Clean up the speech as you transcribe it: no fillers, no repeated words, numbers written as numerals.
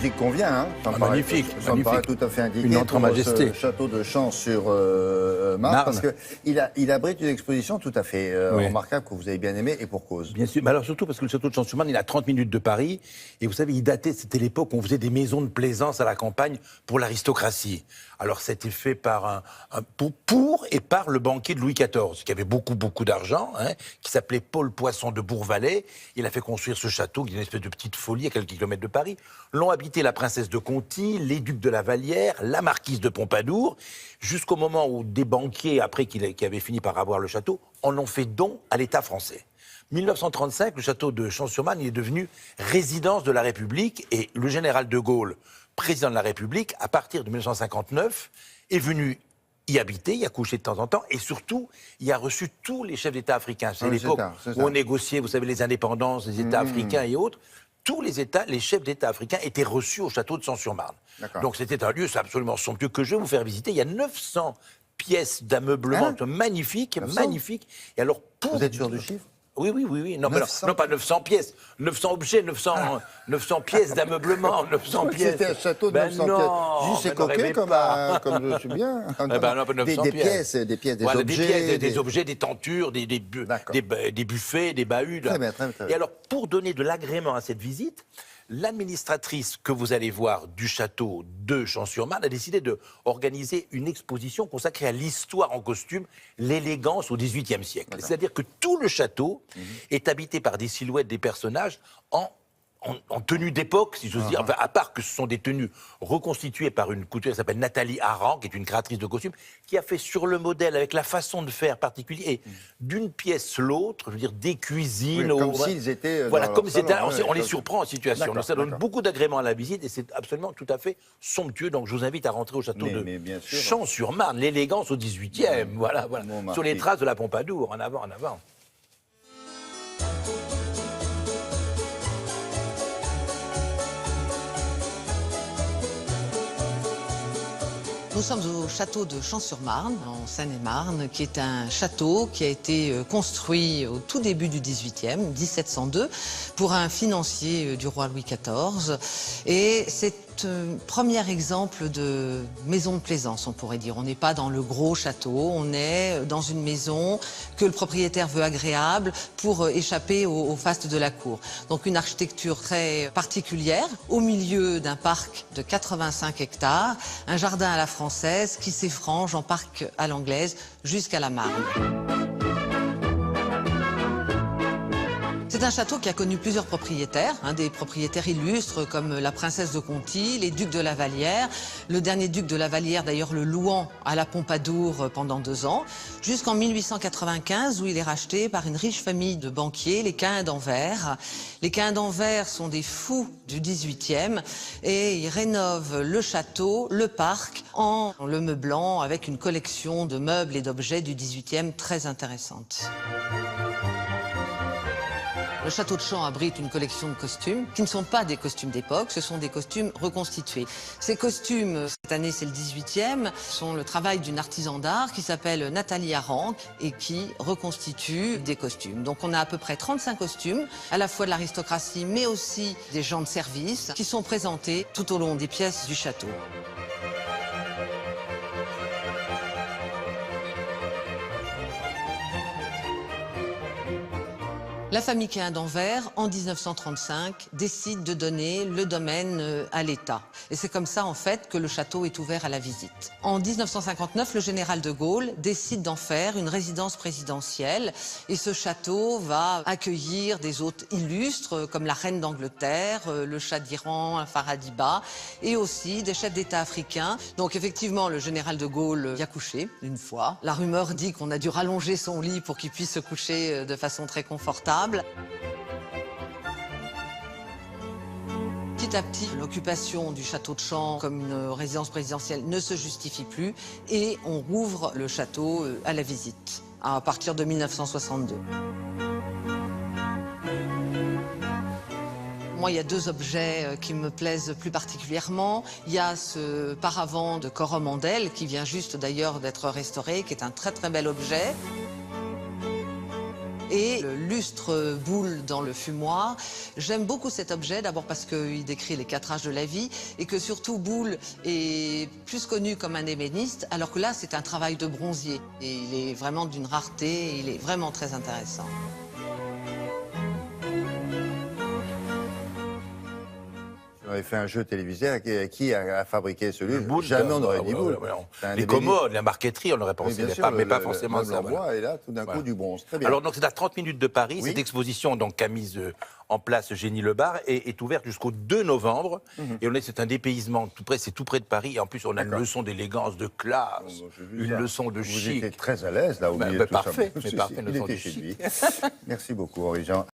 musique convient, hein. Magnifique. Ça me paraît tout à fait indiqué. Une entrée en majesté. Ce château de Champs-sur-Marne, parce qu'il abrite une exposition tout à fait remarquable que vous avez bien aimée, et pour cause. Bien sûr, mais alors surtout parce que le château de Champs-sur-Marne, il a 30 minutes de Paris, et vous savez, il datait, c'était l'époque où on faisait des maisons de plaisance à la campagne pour l'aristocratie. Alors c'était fait par pour et par le banquier de Louis XIV, qui avait beaucoup d'argent, hein, qui s'appelait Paul Poisson de Bourvalet. Il a fait construire ce château, qui est une espèce de petite folie à quelques kilomètres de Paris. L'ont habité la princesse de Conti, les ducs de la Vallière, la marquise de Pompadour, jusqu'au moment où des banquiers, après qui avaient fini par avoir le château, en ont fait don à l'État français. 1935, le château de Champs-sur-Marne est devenu résidence de la République, et le général de Gaulle, président de la République, à partir de 1959, est venu y habiter, y a couché de temps en temps, et surtout, il a reçu tous les chefs d'État africains. C'est l'époque où on négociait, vous savez, les indépendances des États africains et autres. Tous les États, les chefs d'État africains étaient reçus au château de Champs-sur-Marne. Donc c'était un lieu absolument somptueux que je vais vous faire visiter. Il y a 900 pièces d'ameublement magnifiques. Et alors, vous êtes sûr du chiffre? Oui. Non, non, pas 900 pièces. 900 objets, 900 pièces d'ameublement, 900 pièces. C'était un château de 900 pièces. Juste, c'est coquet comme je suis bien. Des pièces, voilà, objets. Des objets, des tentures, des buffets, des bahuts. Très bien. Et alors, pour donner de l'agrément à cette visite, l'administratrice que vous allez voir du château de Champs-sur-Marne a décidé d'organiser une exposition consacrée à l'histoire en costume, l'élégance au XVIIIe siècle. C'est-à-dire que tout le château est habité par des silhouettes des personnages en tenue d'époque, si j'ose dire, enfin, à part que ce sont des tenues reconstituées par une couturière qui s'appelle Nathalie Aran, qui est une créatrice de costumes, qui a fait sur le modèle, avec la façon de faire particulière, et d'une pièce l'autre, je veux dire, des cuisines... comme s'ils étaient voilà, comme c'était, on les surprend en situation. Donc ça donne beaucoup d'agrément à la visite, et c'est absolument tout à fait somptueux. Donc je vous invite à rentrer au château de Champs-sur-Marne, l'élégance au XVIIIe, voilà. Sur les traces de la Pompadour, en avant. Nous sommes au château de Champs-sur-Marne, en Seine-et-Marne, qui est un château qui a été construit au tout début du XVIIIe, 1702, pour un financier du roi Louis XIV. Et c'est un premier exemple de maison de plaisance, on pourrait dire. On n'est pas dans le gros château, on est dans une maison que le propriétaire veut agréable pour échapper au faste de la cour. Donc une architecture très particulière, au milieu d'un parc de 85 hectares, un jardin à la française qui s'effrange en parc à l'anglaise jusqu'à la Marne. C'est un château qui a connu plusieurs propriétaires, des propriétaires illustres comme la princesse de Conti, les ducs de la Vallière, le dernier duc de la Vallière d'ailleurs le louant à la Pompadour pendant 2 ans, jusqu'en 1895 où il est racheté par une riche famille de banquiers, les Caïn d'Anvers. Les Caïn d'Anvers sont des fous du XVIIIe et ils rénovent le château, le parc, en le meublant avec une collection de meubles et d'objets du XVIIIe très intéressante. Le château de Champs abrite une collection de costumes qui ne sont pas des costumes d'époque, ce sont des costumes reconstitués. Ces costumes, cette année c'est le 18e, sont le travail d'une artisan d'art qui s'appelle Nathalie Aran et qui reconstitue des costumes. Donc on a à peu près 35 costumes, à la fois de l'aristocratie mais aussi des gens de service qui sont présentés tout au long des pièces du château. La famille Caïn d'Anvers, en 1935, décide de donner le domaine à l'État. Et c'est comme ça, en fait, que le château est ouvert à la visite. En 1959, le général de Gaulle décide d'en faire une résidence présidentielle. Et ce château va accueillir des hôtes illustres, comme la reine d'Angleterre, le Shah d'Iran, Faradiba, et aussi des chefs d'État africains. Donc, effectivement, le général de Gaulle y a couché une fois. La rumeur dit qu'on a dû rallonger son lit pour qu'il puisse se coucher de façon très confortable. Petit à petit, l'occupation du château de Champs comme une résidence présidentielle ne se justifie plus et on rouvre le château à la visite à partir de 1962. Moi, il y a 2 objets qui me plaisent plus particulièrement. Il y a ce paravent de Coromandel qui vient juste d'ailleurs d'être restauré, qui est un très très bel objet. et le lustre boule dans le fumoir. J'aime beaucoup cet objet, d'abord parce qu'il décrit les 4 âges de la vie et que surtout Boulle est plus connu comme un ébéniste, alors que là c'est un travail de bronzier. Et il est vraiment d'une rareté, et il est vraiment très intéressant. On avait fait un jeu télévisé, qui a fabriqué ce livre? Boulle, Jamais on n'aurait dit Boulle. Les commodes, la marqueterie, on aurait pensé, mais pas forcément ça. Bois, et là, tout d'un coup, du bronze. Très bien. Alors, donc, c'est à 30 minutes de Paris. Oui. Cette exposition, donc, qu'a mise en place Génie Lebar, est ouverte jusqu'au 2 novembre. Et c'est un dépaysement tout près, c'est tout près de Paris. Et en plus, on a une leçon d'élégance, de classe, une leçon de chic. Vous étiez très à l'aise, là, au milieu de tout parfait, ça. Mais parfait, Il était chez lui. Merci beaucoup, Henri-Jean.